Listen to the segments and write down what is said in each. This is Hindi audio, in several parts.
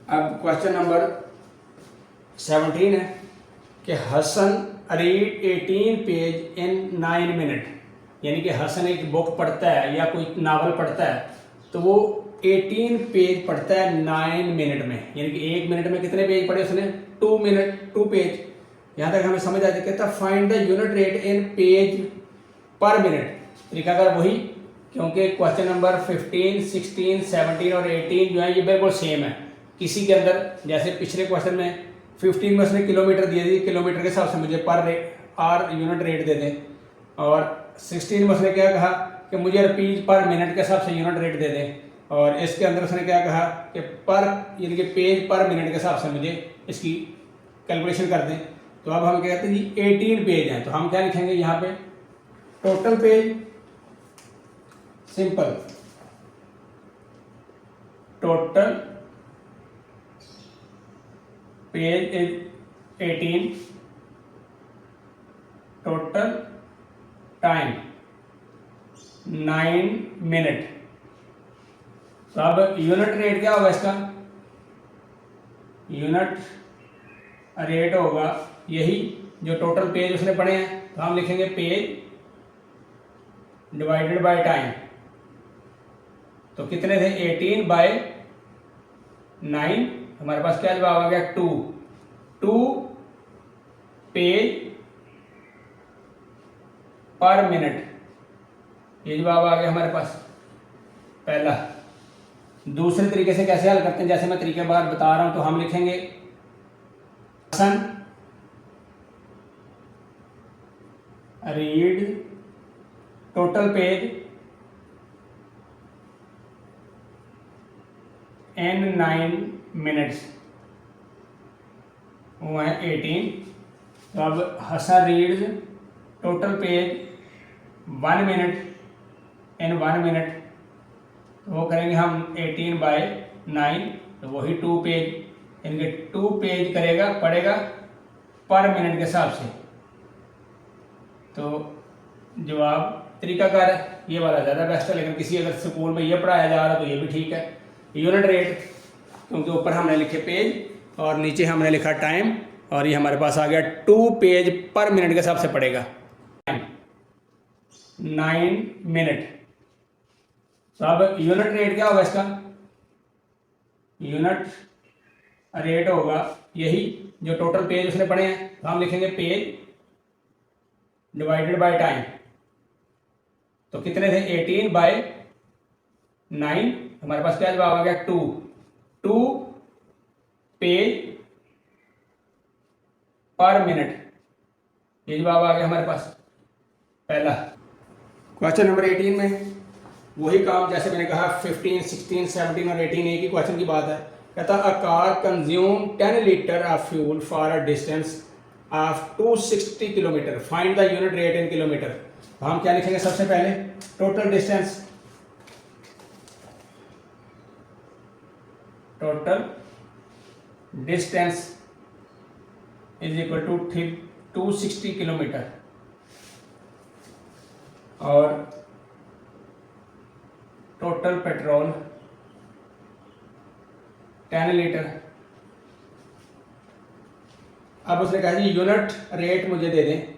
अब क्वेश्चन नंबर 17 है कि Hasan read 18 page in 9 minute, यानी कि हसन एक बुक पढ़ता है या कोई नावल पढ़ता है तो वो 18 पेज पढ़ता है 9 मिनट में, यानी कि 1 मिनट में कितने पेज पढ़े उसने? 2 पेज। यहाँ तक हमें समझ आ जाए। कहता find the unit rate in page पर मिनट। तरीकाकार वही, क्योंकि क्वेश्चन नंबर 15, 16, 17 और 18 जो है ये बिल्कुल सेम है। किसी के अंदर जैसे पिछले क्वेश्चन में 15 में उसने किलोमीटर दिए थे, किलोमीटर के हिसाब से मुझे पर आर यूनिट रेट दे दें, और 16 में उसने क्या कहा कि मुझे रुपीज़ पर मिनट के हिसाब से यूनिट रेट दे दें, और इसके अंदर उसने क्या कहा कि पर यानी कि पेज पर मिनट के हिसाब से मुझे इसकी कैलकुलेशन कर दें। तो अब हम कहते हैं जी 18 पेज हैं, तो हम क्या लिखेंगे यहाँ पे? Total page, simple, total page is 18, total time 9 minute. तो अब यूनिट रेट क्या होगा इसका? यूनिट रेट होगा यही जो टोटल पेज उसने पढ़े हैं, तो हम लिखेंगे पेज डिवाइडेड बाय टाइम। तो कितने थे? 18 बाय 9, हमारे पास क्या जवाब आ गया? 2 पेज पर मिनट, ये जवाब आ गया हमारे पास पहला। दूसरे तरीके से कैसे हल करते हैं, जैसे मैं तरीके बार बता रहा हूं, तो हम लिखेंगे Hasan read total page in 9 minutes, वो है 18। तो अब Hasan reads total page 1 minute in 1 minute, तो वो करेंगे हम 18 बाय 9, तो वही 2 पेज, यानी 2 पेज करेगा, पढ़ेगा पर मिनट के हिसाब से। तो जवाब तरीकाकार ये वाला ज़्यादा बेस्ट है, लेकिन किसी अगर स्कूल में ये पढ़ाया जा रहा है तो ये भी ठीक है। यूनिट रेट, क्योंकि ऊपर हमने लिखे पेज और नीचे हमने लिखा टाइम, और ये हमारे पास आ गया 2 पेज पर मिनट के हिसाब से पड़ेगा 9 मिनट। तो अब यूनिट रेट क्या होगा इसका? यूनिट रेट होगा यही जो टोटल पेज उसने पढ़े हैं, तो हम लिखेंगे पेज डिवाइडेड बाय टाइम। तो कितने थे? 18 बाय 9, हमारे पास क्या जवाब आ गया? 2 पेज पर मिनट, ये जवाब आ गया हमारे पास पहला। क्वेश्चन नंबर 18 में वही काम जैसे मैंने कहा 15, 16, 17 और 18 एक ही क्वेश्चन की बात है। कहता a car consume 10 litre of fuel for a distance of 260 kilometre, find the unit rate in kilometre. तो हम क्या लिखेंगे? सबसे पहले total distance, total distance is equal to 260 kilometre, और टोटल पेट्रोल 10 लीटर। अब उसने कहा जी यूनिट रेट मुझे दे दें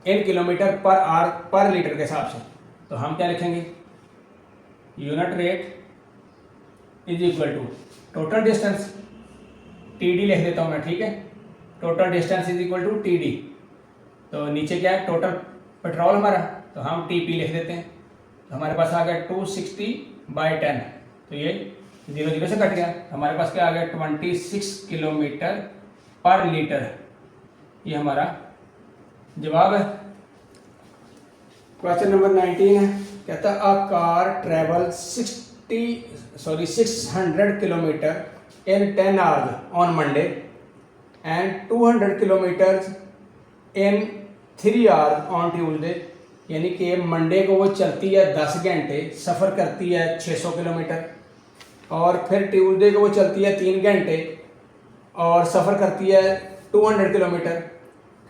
in kilometre per hour per litre के हिसाब से। तो हम क्या लिखेंगे? Unit rate is equal to total distance, TD लिख देता हूं मैं, ठीक है? Total distance is equal to TD. तो नीचे क्या है? टोटल पेट्रोल हमारा, तो हम टीपी लिख देते हैं। तो हमारे पास आ गया 260 बाय 10, तो ये 0 0 से कट गया, हमारे पास क्या आ गया? 26 किलोमीटर पर लीटर, ये हमारा जवाब है। क्वेश्चन नंबर 19 है। कहता a car travel 600 kilometre in 10 hours on Monday and 200 kilometre in 3 hours on Tuesday, यानी कि मंडे को वो चलती है 10 घंटे, सफ़र करती है 600 किलोमीटर, और फिर ट्यूसडे को वो चलती है 3 घंटे और सफ़र करती है 200 किलोमीटर।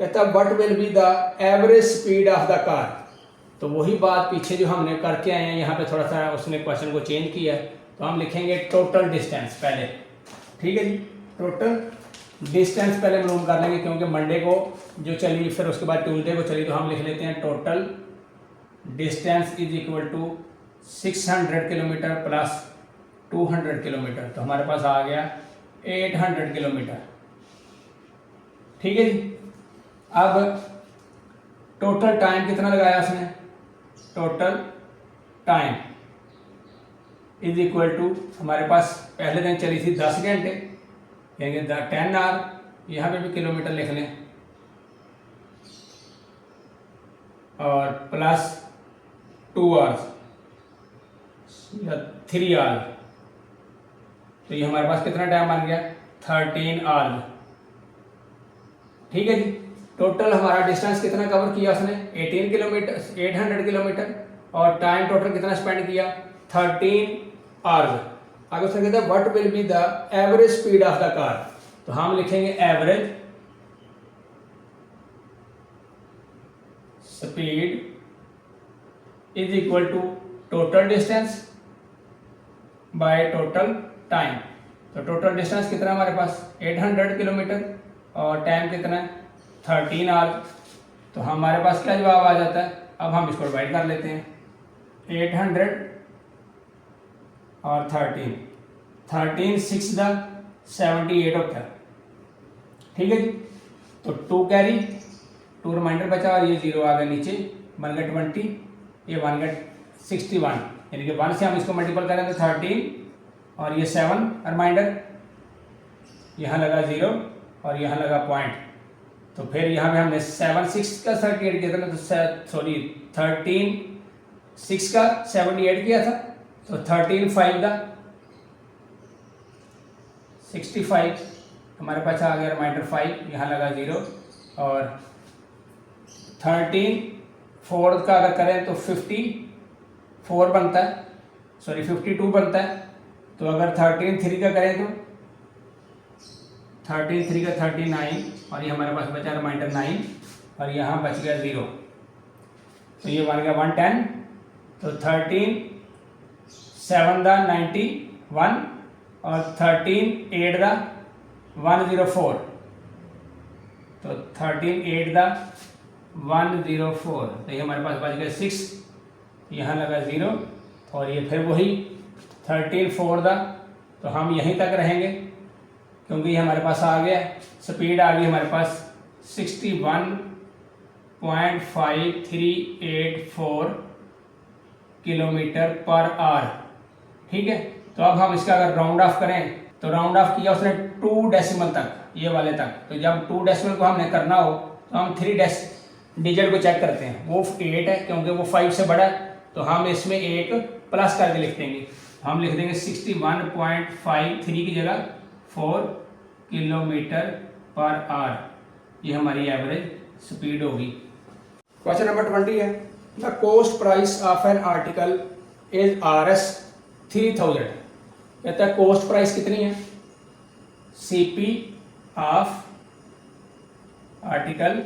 कहता what will be the average speed of the car. तो वही बात पीछे जो हमने करके आए हैं, यहाँ पे थोड़ा सा उसने क्वेश्चन को चेंज किया है, तो हम लिखेंगे टोटल डिस्टेंस पहले। ठीक है जी। टोटल डिस्टेंस पहले मालूम कर लेंगे, क्योंकि मंडे को जो चली फिर उसके बाद ट्यूसडे को चली, तो हम लिख लेते हैं total distance is equal to 600 kilometre plus 200 kilometre, तो हमारे पास आ गया 800 किलोमीटर। ठीक है जी। अब टोटल टाइम कितना लगाया उसने, total time is equal to, हमारे पास पहले दिन चली थी 10 घंटे यानी 10 आवर, यहाँ पे भी किलोमीटर लिख लें, और प्लस 2 आवर्स या 3 आवर, तो ये हमारे पास कितना टाइम बन गया 13 आवर। ठीक है जी। टोटल हमारा डिस्टेंस कितना कवर किया उसने 18 किलोमीटर 800 किलोमीटर, और टाइम टोटल कितना स्पेंड किया 13 आवर्स। आगे उसने कहता है what will be the average speed of the car, तो हम लिखेंगे average speed is equal to total distance by total time. तो टोटल डिस्टेंस कितना हमारे पास 800 किलोमीटर और टाइम कितना है 13 आवर, तो हमारे पास क्या जवाब आ जाता है। अब हम इसको डिवाइड कर लेते हैं, 800 और 13 6 द 78 होता है। ठीक है जी। तो 2 कैरी 2 रिमाइंडर बचा और ये 0 आ गया नीचे, बन गया 20, ये बन गया 61, यानी कि 1 से हम इसको मल्टीपल करें तो 13 और ये 7 रिमाइंडर, यहाँ लगा 0 और यहाँ लगा पॉइंट, तो फिर यहाँ पे हमने 7 6 का 38 किया था, तो सॉरी 13 6 का 78 किया था, तो 13 5 का 65, हमारे पास आ गया रिमाइंडर 5, यहाँ लगा 0, और 13 4 का अगर करें तो 54 बनता है, सॉरी 52 बनता है। तो अगर 13 3 का करें तो 13 3 का 39, और ये हमारे पास बचा रिमाइंडर 9, और यहाँ बच गया 0, तो ये बन गया 110। तो 13 7 दा 91 और 13 8 दा 104, तो 13 8 दा 104, तो ये हमारे पास बच गया 6, यहाँ लगा 0, और ये फिर वही 13 4 दा, तो हम यहीं तक रहेंगे क्योंकि ये हमारे पास आ गया, स्पीड आ गई हमारे पास 61.5384 किलोमीटर पर आवर। ठीक है। तो अब हम इसका अगर राउंड ऑफ करें, तो राउंड ऑफ किया उसने 2 डेसिमल तक, ये वाले तक, तो जब 2 डेसिमल को हमने करना हो तो हम 3 डिजिट को चेक करते हैं, वो 8 है क्योंकि वो 5 से बड़ा है, तो हम इसमें एक प्लस करके लिख देंगे, हम लिख देंगे 61.53 की जगह 4 किलोमीटर पर आवर, ये हमारी एवरेज स्पीड होगी। क्वेश्चन नंबर 20 है, the cost price of an article is RS 3000। कहता है कॉस्ट प्राइस कितनी है, CP of article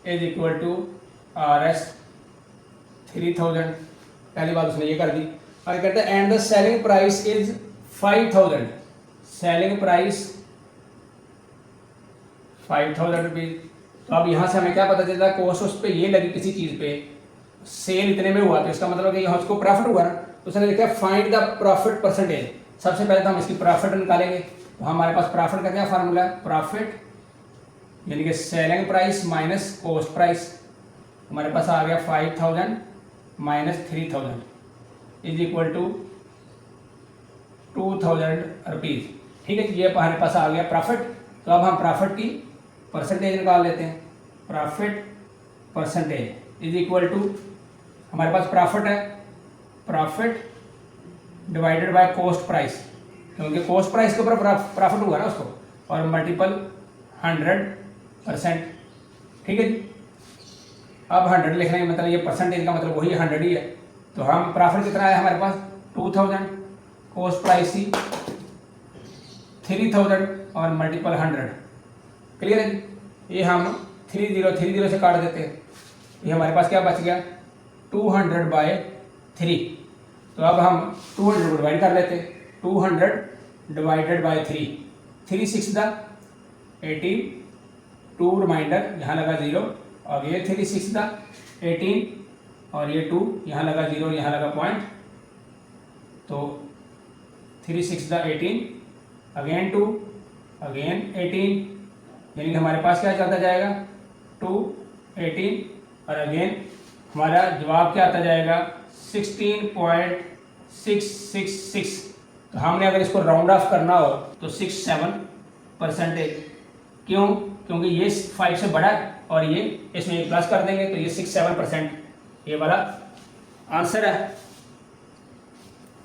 is equal to RS 3000। पहली बात उसने ये कर दी। और कहता है and the selling price is 5000, selling price 5000 rupees. तो अब यहाँ से हमें क्या पता चलता है, कॉस्ट उस पर ये लगी किसी चीज़ पे, सेल इतने में हुआ, तो इसका मतलब कि यहाँ उसको प्रॉफिट हुआ ना, तो उसने लिखा फाइंड द प्रॉफिट परसेंटेज। सबसे पहले तो हम इसकी प्रॉफिट निकालेंगे, तो हमारे पास प्रॉफिट का क्या फार्मूला है, प्रॉफिट यानी कि selling price minus cost price, हमारे पास आ गया 5000 minus 3000 is equal to 2000 rupees. ठीक है, ये हमारे पास आ गया प्रॉफिट। तो अब हम प्रॉफिट की परसेंटेज निकाल लेते हैं, profit percentage is equal to, हमारे पास प्रॉफिट है, profit divided by cost price, क्योंकि कॉस्ट प्राइस के ऊपर प्रॉफिट हुआ ना उसको, और मल्टीपल 100%। ठीक है जी। अब 100 लिखने का मतलब, ये परसेंटेज का मतलब वही 100 ही है, तो हम प्रॉफिट कितना है हमारे पास 2000, कॉस्ट प्राइस थी 3000 और मल्टीपल 100। क्लियर है जी। ये हम 30 से काट देते हैं, ये हमारे पास क्या बच गया 200/3। तो अब हम 200 को डिवाइड कर लेते हैं, 200 डिवाइडेड बाय 3, 3 6 दा 18, 2 रिमाइंडर यहाँ लगा 0 और ये 3 6 दा 18 और ये 2 यहाँ लगा 0 यहाँ लगा पॉइंट, तो 3 6 दा 18 अगेन 2 अगेन 18, यानी कि हमारे पास क्या चलता जाएगा 2 18 और अगेन हमारा जवाब क्या आता जाएगा 16.666। तो हमने अगर इसको राउंड ऑफ करना हो तो 67%। क्यों? क्योंकि ये 5 से बड़ा है और ये इसमें एक प्लस कर देंगे तो ये 67% ये वाला आंसर है।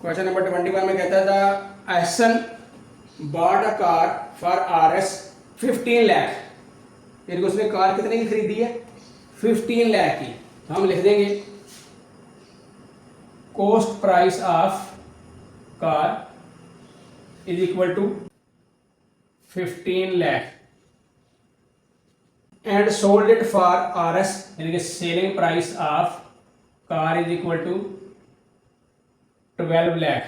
क्वेश्चन नंबर 21 में कहता था Ehsan bought a car for RS 15 lakh, यानी कि उसने कार कितने की खरीदी है 15 लाख की। तो हम लिख देंगे cost price of car is equal to 15 lakh and sold it for RS, यानी कि selling price of car is equal to 12 lakh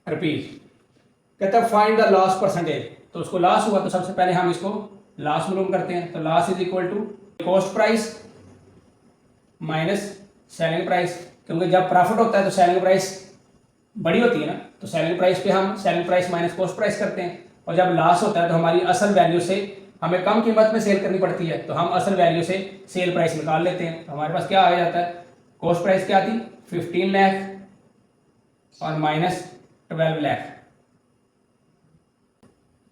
rupees. कहता है फाइंड द लॉस परसेंटेज, तो उसको लॉस हुआ तो सबसे पहले हम इसको लॉस मालूम करते हैं। तो loss is equal to cost price minus selling price, क्योंकि जब प्रॉफिट होता है तो सेलिंग प्राइस बड़ी होती है ना, तो सेलिंग प्राइस पे हम selling price minus cost price करते हैं, और जब लॉस होता है तो हमारी असल वैल्यू से हमें कम कीमत में सेल करनी पड़ती है, तो हम असल वैल्यू से सेल प्राइस निकाल लेते हैं। तो हमारे पास क्या आ जाता है कॉस्ट प्राइस क्या थी 15 लाख और माइनस 12 लाख,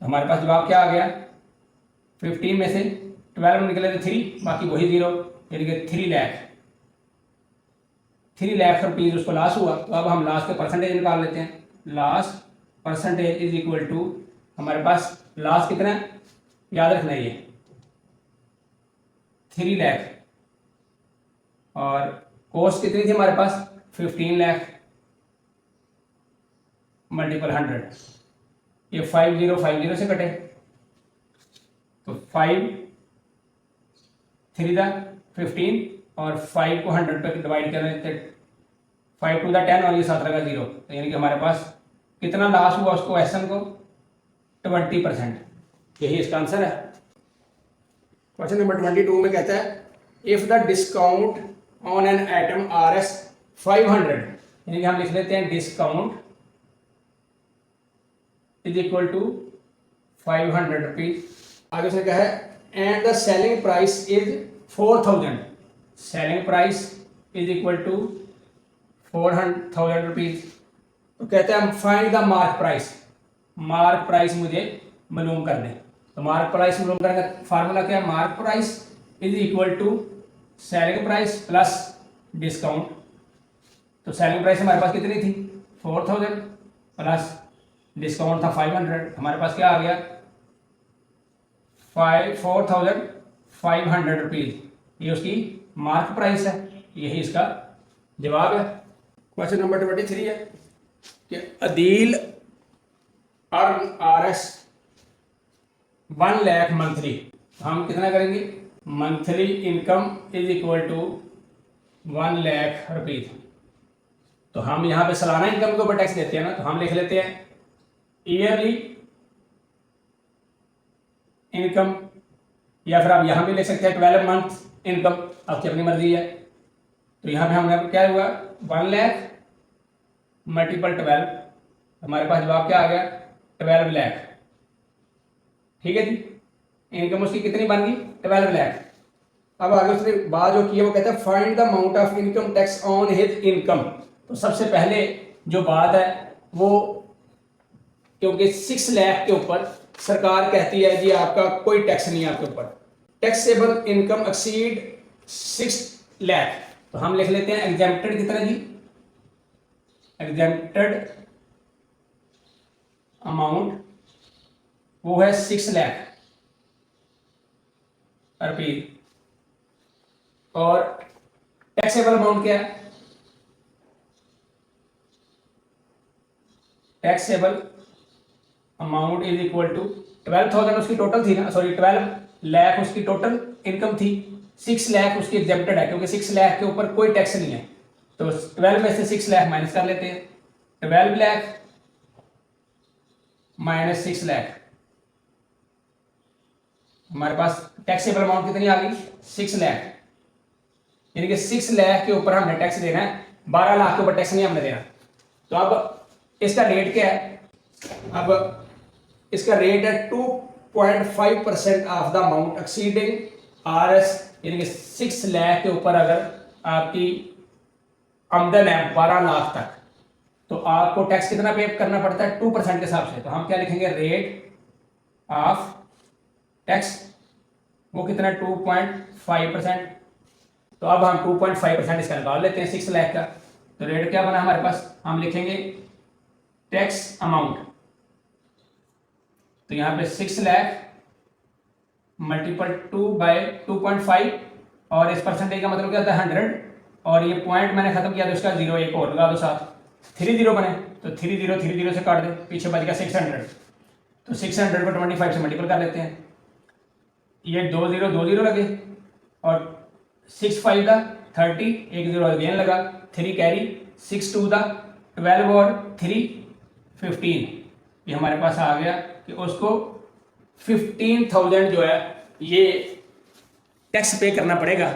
हमारे पास जवाब क्या आ गया 15 में से 12 निकले थे 3, बाकी वही 0, यानी कि 3 लाख रुपीज उसको लॉस हुआ। तो अब हम लॉस के परसेंटेज निकाल लेते हैं। Loss percentage is equal to हमारे पास लॉस कितना है याद रखना है, ये 3 लाख और कॉस्ट कितनी थी हमारे पास 15 लाख मल्टीपल 100, ये 5050 से कटे तो 5 3 दा 15 और 5 को 100 पे डिवाइड करें तो 5 2 दा 10 और ये 7 का 0, तो यानी कि हमारे पास कितना लॉस हुआ उसको एहसन को 20%, यही इसका आंसर है। क्वेश्चन नंबर 22 में कहता है if the discount on an item RS 500, यानी कि हम लिख लेते हैं discount is equal to 500 rupees. आगे उसने कहा है and the selling price is 4000, selling price is equal to 400,000 rupees. तो कहते हैं find the mark price, mark price मुझे मालूम कर दें। तो मार्क प्राइस मालूम करने का फार्मूला क्या है, mark price is equal to selling price plus discount. तो सेलिंग प्राइस हमारे पास कितनी थी 4000 प्लस डिस्काउंट था 500, हमारे पास क्या आ गया 4500 रुपीज, ये उसकी मार्क प्राइस है, यही इसका जवाब है। क्वेश्चन नंबर 23 है कि अदील अर्न RS 1 लाख मंथली, हम कितना करेंगे monthly income is equal to 1 lakh rupees. तो हम यहाँ पे सालाना इनकम के ऊपर टैक्स देते हैं ना, तो हम लिख लेते हैं ईयरली इनकम, या फिर आप यहाँ भी लिख सकते हैं 12 मंथ इनकम, आपकी अपनी मर्जी है। तो यहाँ पे हमने क्या हुआ 1 लाख मल्टीपल 12, हमारे पास जवाब क्या आ गया 12 लाख, ठीक है जी। इनकम उसकी कितनी बन गई 12 लाख। अब आगे उसने बात जो की है वो कहता है find the amount of income tax on his income. तो सबसे पहले जो बात है वो, क्योंकि 6 लाख के ऊपर सरकार कहती है जी आपका कोई टैक्स नहीं है आपके ऊपर, टैक्सेबल इनकम एक्सीड 6 लाख, तो हम लिख लेते हैं एग्जेम्प्टेड कितना जी, एग्जेम्प्टेड अमाउंट वो है 6 लाख रुपीज, और टैक्सेबल अमाउंट क्या है, taxable amount is equal to 12,000 उसकी टोटल थी ना, सॉरी 12 लाख उसकी टोटल इनकम थी, 6 लाख उसकी एग्जेम्प्टेड है क्योंकि 6 लाख के ऊपर कोई टैक्स नहीं है, तो 12 में से 6 लाख माइनस कर लेते हैं, 12 लाख माइनस 6 लाख, हमारे पास टैक्सेबल अमाउंट कितनी आ गई 6 लाख, यानी कि 6 लाख के ऊपर हमने टैक्स देना है, 12 लाख के ऊपर टैक्स नहीं हमने देना। तो अब इसका रेट क्या है, अब इसका रेट है 2.5% of the amount exceeding RS, यानी कि 6 लाख के ऊपर अगर आपकी आमदन है 12 लाख तक, तो आपको टैक्स कितना पे करना पड़ता है 2% के हिसाब से। तो हम क्या लिखेंगे, रेट ऑफ टैक्स, वो कितना 2.5%। तो अब हम 2.5% इसका निकाल लेते हैं 6 लाख का। तो रेट क्या बना हमारे पास, हम लिखेंगे टैक्स अमाउंट, तो यहाँ पे 6 लाख मल्टीपल 2/2.5, और इस परसेंटेज का मतलब क्या होता है 100, और ये पॉइंट मैंने खत्म किया तो इसका 0 एक और लगा दो साथ, 30 बने, तो 30 से काट दे, पीछे बच गया 600, तो 600 को 25 से मल्टीपल कर लेते हैं, ये 2 0 लगे, और 6 5 का 30, एक 0 अगेन लगा, 3 कैरी, 6 2 का 12 और 3 15, ये हमारे पास आ गया कि उसको 15,000 जो है ये टैक्स पे करना पड़ेगा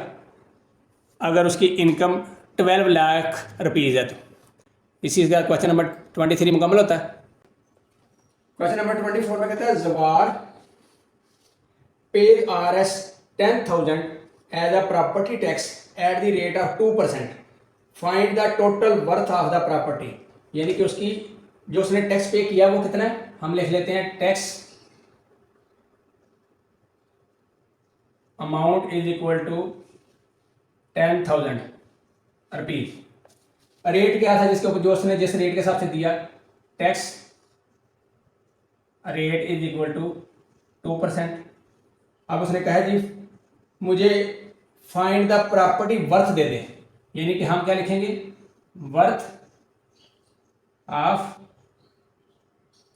अगर उसकी इनकम 12 लाख रुपीज़ है। तो इसी का क्वेश्चन नंबर 23 मुकम्मल होता है। क्वेश्चन नंबर 24 में कहता है Jawar paid RS 10,000 as a property tax at the rate of 2%, find the total worth of the property, यानी कि उसकी जो उसने टैक्स पे किया वो कितना है, हम लिख लेते हैं tax amount is equal to 10,000 rupees. Rate क्या था जिसके ऊपर जो उसने जिस रेट के हिसाब से दिया, tax rate is equal to 2%। अब उसने कहा जी मुझे फाइंड द प्रॉपर्टी वर्थ दे दे, यानी कि हम क्या लिखेंगे, worth of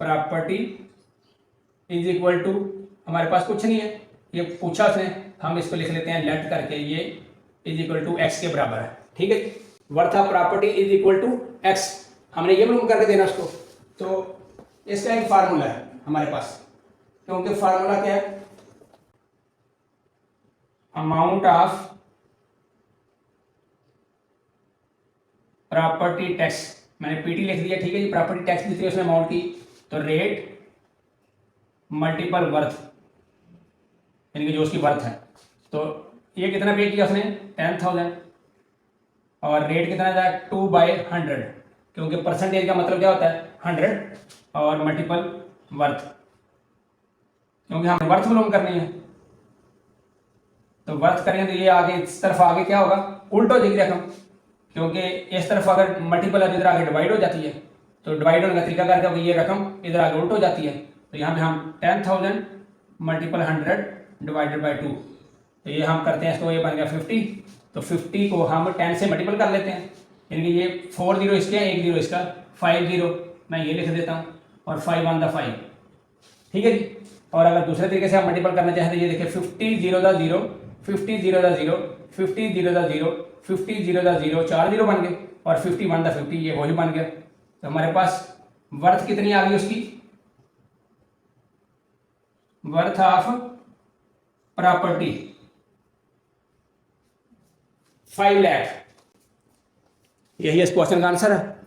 property is equal to, हमारे पास कुछ नहीं है, ये पूछा उसने, हम इसको लिख लेते हैं लेट करके, ये इज इक्वल टू एक्स के बराबर है, ठीक है। Worth of property is equal to X, हमने ये मालूम करके देना उसको। तो इसका एक फार्मूला है हमारे पास, क्योंकि फार्मूला क्या है, अमाउंट ऑफ प्रॉपर्टी टैक्स, मैंने पीटी लिख दिया, ठीक है जी, प्रॉपर्टी टैक्स दी थी उसने अमाउंट की, तो रेट मल्टीपल वर्थ, यानी कि जो उसकी वर्थ है। तो ये कितना पे किया उसने 10,000, और रेट कितना था 2/100, क्योंकि परसेंटेज का मतलब क्या होता है 100, और मल्टीपल वर्थ, क्योंकि हमें वर्थ मालूम करनी है। तो वर्थ करेंगे तो ये आगे इस तरफ आगे क्या होगा, उल्ट हो जाएगी रकम, क्योंकि इस तरफ अगर मल्टीपल है इधर आगे डिवाइड हो जाती है, तो डिवाइड होने का तरीका करके ये रकम इधर आगे उल्ट हो जाती है। तो यहाँ पे हम 10,000 मल्टीपल 100 डिवाइडेड बाई 2, तो ये हम करते हैं इसको, ये बन गया 50, तो 50 को हम 10 से मल्टीपल कर लेते हैं, यानी कि ये 4 0 इसके, 1 0 इसका, 5 0 मैं ये लिख देता हूँ, और 5 1 द 5, ठीक है जी। और अगर दूसरे तरीके से आप मल्टीपल करना चाहें तो ये देखिए 50 0 द 0, 50 0 द 0, 50 0 द 0, 50 0 द 0, 4 0 बन गए, और 51 द 50, ये वही बन गया। तो हमारे पास वर्थ कितनी आ गई उसकी, वर्थ ऑफ प्रॉपर्टी 5 लाख, यही इस क्वेश्चन का आंसर है।